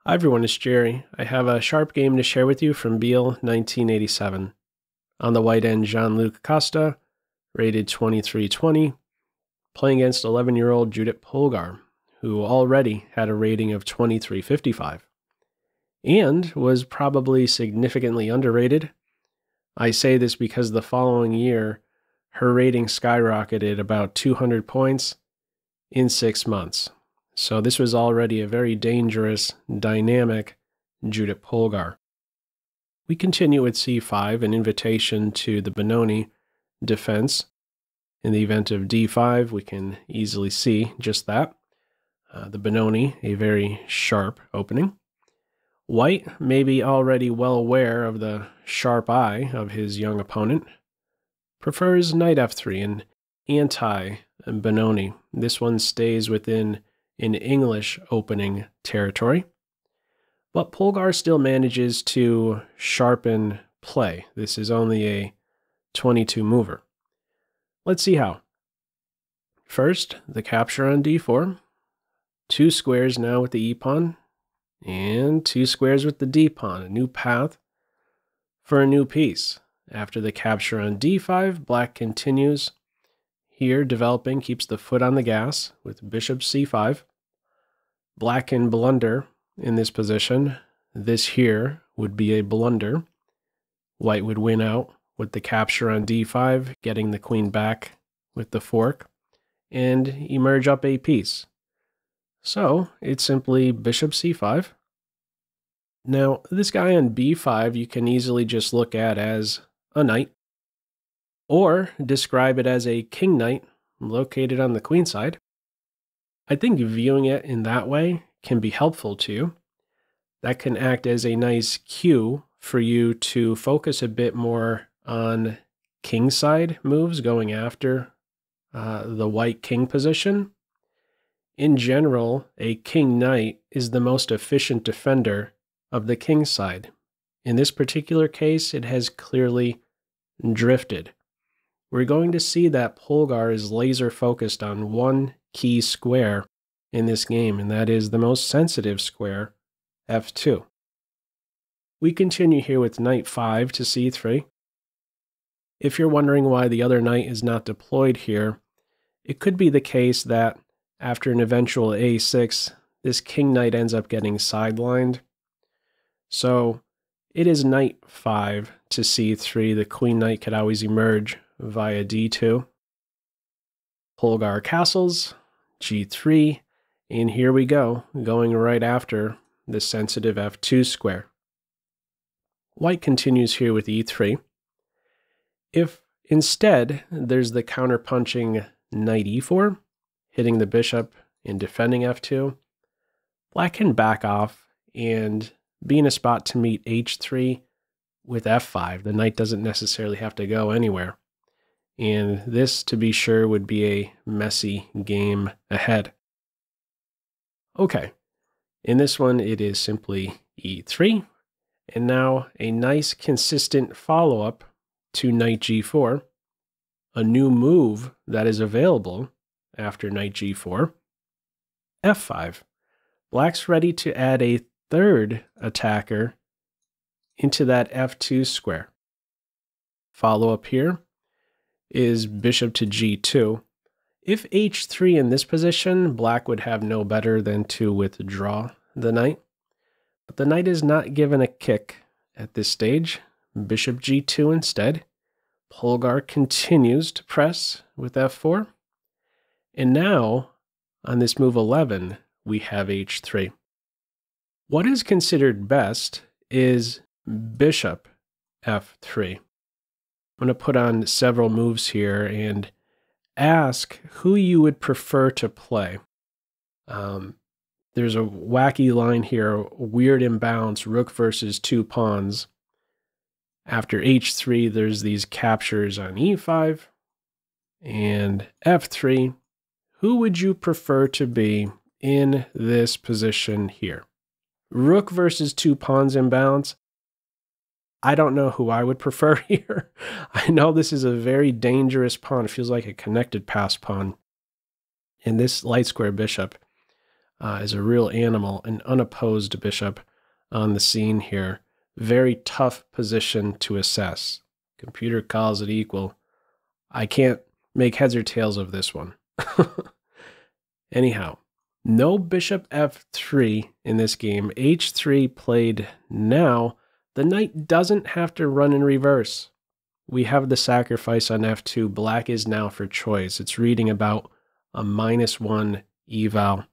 Hi everyone, it's Jerry. I have a sharp game to share with you from Biel 1987. On the white end, Jean-Luc Costa, rated 2320, playing against 11-year-old Judit Polgar, who already had a rating of 2355, and was probably significantly underrated. I say this because the following year, her rating skyrocketed about 200 points in 6 months. So this was already a very dangerous, dynamic Judit Polgar. We continue with c5, an invitation to the Benoni defense. In the event of d5, we can easily see just that. The Benoni, a very sharp opening. White may be already well aware of the sharp eye of his young opponent. Prefers knight f3, an anti-Benoni. This one stays within in English opening territory. But Polgar still manages to sharpen play. This is only a 22 mover. Let's see how. First, the capture on d4. 2 squares now with the e-pawn, and 2 squares with the d-pawn, a new path for a new piece. After the capture on d5, black continues. Here, developing, keeps the foot on the gas with bishop c5. Black can blunder in this position. This here would be a blunder. White would win out with the capture on d5, getting the queen back with the fork, and emerge up a piece. So it's simply bishop c5. Now, this guy on b5 you can easily just look at as a knight, or describe it as a king knight located on the queenside. I think viewing it in that way can be helpful to you. That can act as a nice cue for you to focus a bit more on kingside moves going after the white king position. In general, a king knight is the most efficient defender of the king side. In this particular case, it has clearly drifted. We're going to see that Polgar is laser focused on one key square in this game, and that is the most sensitive square, f2. We continue here with knight 5 to c3. If you're wondering why the other knight is not deployed here, it could be the case that after an eventual a6, this king knight ends up getting sidelined. So it is knight 5 to c3. The queen knight could always emerge via d2. Polgar castles, g3, and here we go, going right after the sensitive f2 square. White continues here with e3. If instead there's the counterpunching knight e4, hitting the bishop and defending f2, black can back off and be in a spot to meet h3 with f5. The knight doesn't necessarily have to go anywhere. And this, to be sure, would be a messy game ahead. Okay, in this one it is simply e3, and now a nice consistent follow-up to knight g4, a new move that is available after knight g4, f5. Black's ready to add a third attacker into that f2 square. Follow-up here is bishop to g2. If h3 in this position, black would have no better than to withdraw the knight. But the knight is not given a kick at this stage. Bishop g2 instead. Polgar continues to press with f4. And now, on this move 11, we have h3. What is considered best is bishop f3. I'm going to put on several moves here and ask who you would prefer to play. There's a wacky line here, weird imbalance, rook versus 2 pawns. After h3, there's these captures on e5 and f3. Who would you prefer to be in this position here? Rook versus 2 pawns imbalance. I don't know who I would prefer here. I know this is a very dangerous pawn. It feels like a connected pass pawn. And this light square bishop, is a real animal, an unopposed bishop on the scene here. Very tough position to assess. Computer calls it equal. I can't make heads or tails of this one. Anyhow, no bishop f3 in this game. h3 played now. The knight doesn't have to run in reverse. We have the sacrifice on f2. Black is now for choice. It's reading about a -1 eval.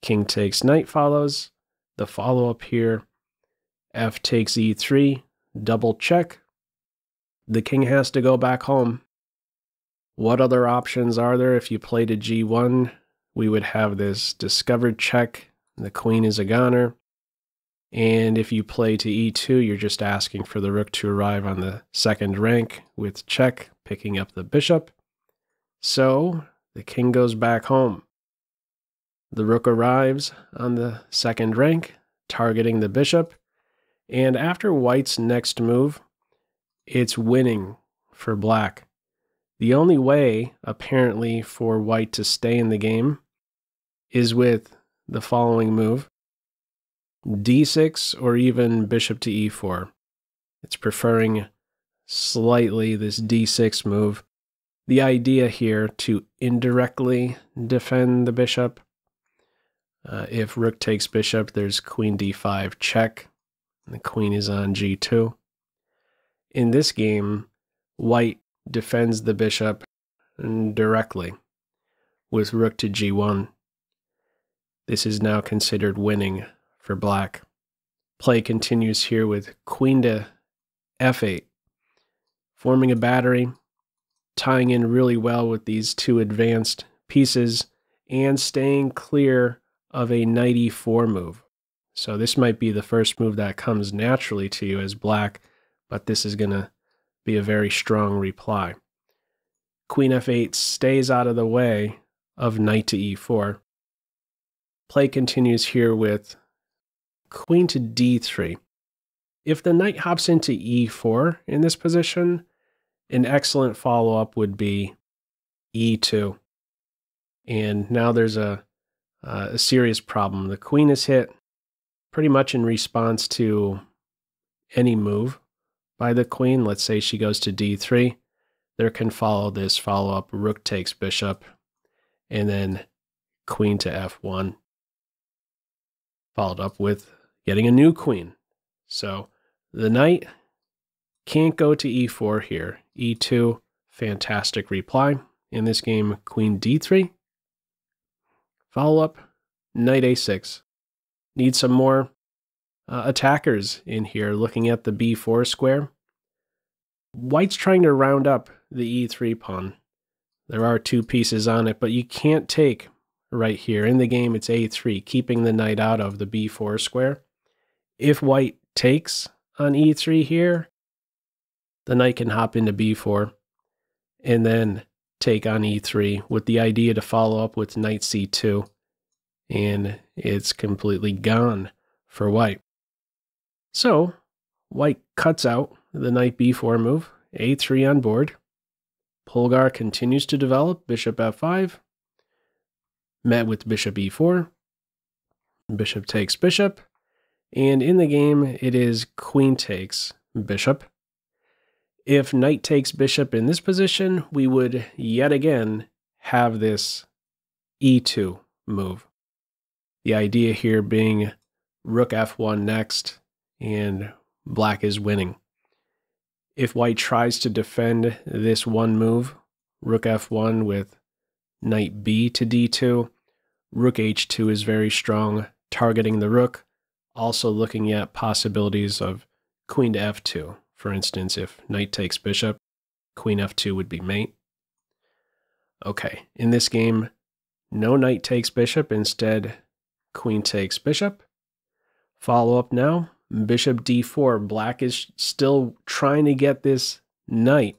King takes, knight follows. The follow-up here, f takes e3, double check. The king has to go back home. What other options are there? If you play to g1, we would have this discovered check. The queen is a goner. And if you play to e2, you're just asking for the rook to arrive on the second rank with check, picking up the bishop. So the king goes back home. The rook arrives on the second rank, targeting the bishop. And after white's next move, it's winning for black. The only way, apparently, for white to stay in the game is with the following move: d6 or even bishop to e4. It's preferring slightly this d6 move. The idea here to indirectly defend the bishop. If rook takes bishop, there's queen d5 check. The queen is on g2. In this game, white defends the bishop directly with rook to g1. This is now considered winning for black. Play continues here with queen to f8, forming a battery, tying in really well with these two advanced pieces, and staying clear of a knight e4 move. So this might be the first move that comes naturally to you as black, but this is going to be a very strong reply. Queen f8 stays out of the way of knight to e4. Play continues here with queen to d3. If the knight hops into e4 in this position, an excellent follow-up would be e2. And now there's a serious problem. The queen is hit pretty much in response to any move by the queen. Let's say she goes to d3. There can follow this follow-up rook takes bishop, and then queen to f1, followed up with getting a new queen. So the knight can't go to e4 here. e2, fantastic reply. In this game, queen d3. Follow-up, knight a6. Need some more attackers in here looking at the b4 square. White's trying to round up the e3 pawn. There are two pieces on it, but you can't take right here. In the game, it's a3, keeping the knight out of the b4 square. If white takes on e3 here, the knight can hop into b4 and then take on e3 with the idea to follow up with knight c2, and it's completely gone for white. So white cuts out the knight b4 move, a3 on board. Polgar continues to develop, bishop f5, met with bishop e4, bishop takes bishop, and in the game it is queen takes bishop. If knight takes bishop in this position, we would yet again have this e2 move. The idea here being rook f1 next, and black is winning. If white tries to defend this one move, rook f1 with knight b to d2, rook h2 is very strong, targeting the rook, also looking at possibilities of queen to f2. For instance, if knight takes bishop, queen f2 would be mate. Okay, in this game, no knight takes bishop, instead queen takes bishop. Follow up now, bishop d4. Black is still trying to get this knight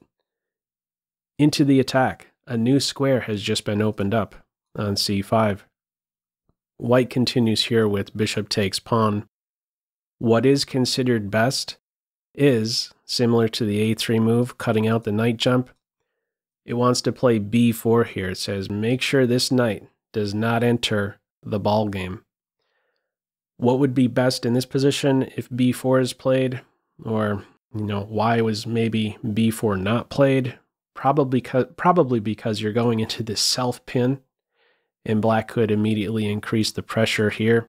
into the attack. A new square has just been opened up on c5. White continues here with bishop takes pawn. What is considered best is, similar to the a3 move, cutting out the knight jump. It wants to play b4 here. It says, make sure this knight does not enter the ball game. What would be best in this position if b4 is played, or why was maybe b4 not played? Probably because you're going into this self pin, and black could immediately increase the pressure here.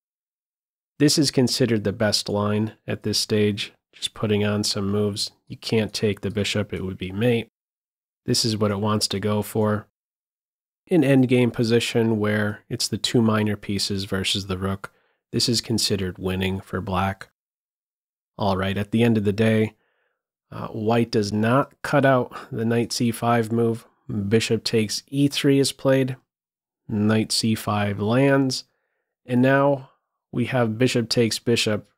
This is considered the best line at this stage, just putting on some moves. You can't take the bishop, it would be mate. This is what it wants to go for. An endgame position where it's the two minor pieces versus the rook. This is considered winning for black. All right, at the end of the day, white does not cut out the knight c5 move. Bishop takes e3 is played. Knight c5 lands. And now we have bishop takes bishop.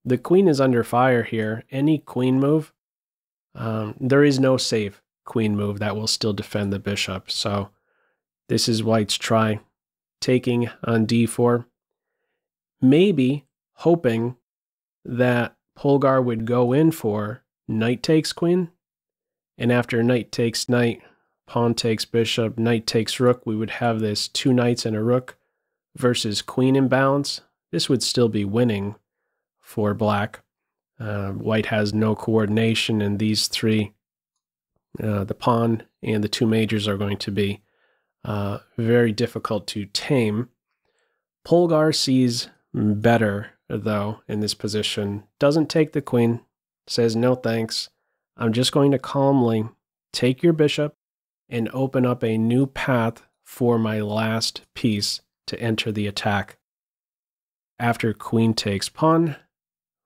The queen is under fire here. Any queen move, there is no safe queen move that will still defend the bishop. So this is white's try, taking on d4. Maybe hoping that Polgar would go in for knight takes queen, and after knight takes knight, pawn takes bishop, knight takes rook, we would have this two knights and a rook versus queen imbalance. This would still be winning for black. White has no coordination, and these three, the pawn and the two majors, are going to be very difficult to tame. Polgar sees better, though, in this position. Doesn't take the queen, says no thanks. I'm just going to calmly take your bishop and open up a new path for my last piece to enter the attack. After queen takes pawn,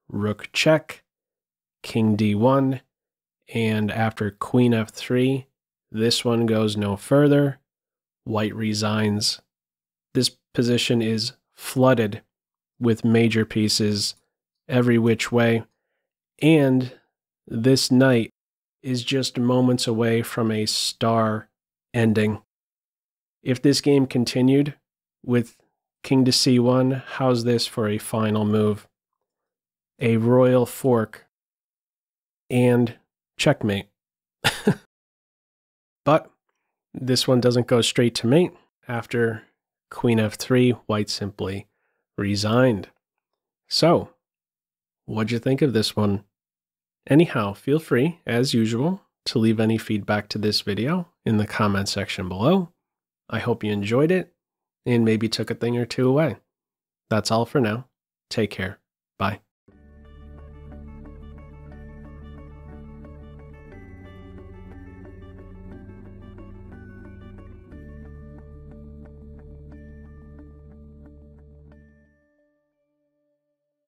rook check, king d1, and after queen f3, this one goes no further. White resigns. This position is flooded with major pieces every which way, and this knight is just moments away from a star ending. If this game continued with king to c1, how's this for a final move? A royal fork and checkmate. But this one doesn't go straight to mate. After queen f3, white simply resigned. So, what'd you think of this one? Anyhow, feel free, as usual, to leave any feedback to this video in the comment section below. I hope you enjoyed it and maybe took a thing or two away. That's all for now. Take care. Bye.